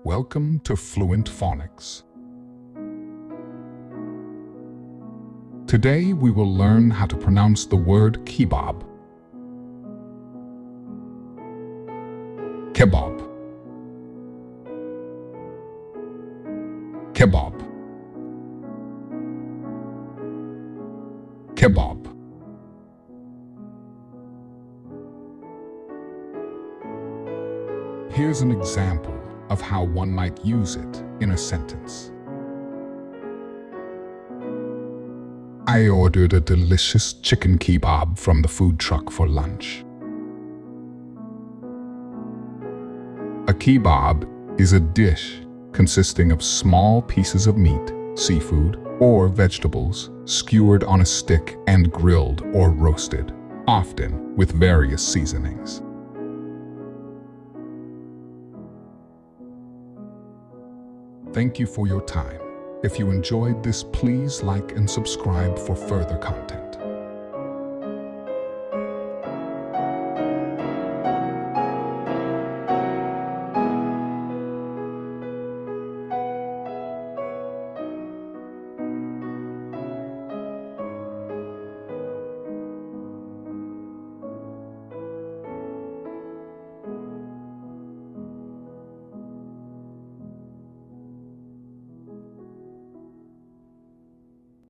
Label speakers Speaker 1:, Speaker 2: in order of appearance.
Speaker 1: Welcome to Fluent Phonics. Today we will learn how to pronounce the word kebab. Kebab. Kebab. Kebab. Here's an example of how one might use it in a sentence. I ordered a delicious chicken kebab from the food truck for lunch. A kebab is a dish consisting of small pieces of meat, seafood, or vegetables skewered on a stick and grilled or roasted, often with various seasonings. Thank you for your time. If you enjoyed this, please like and subscribe for further content.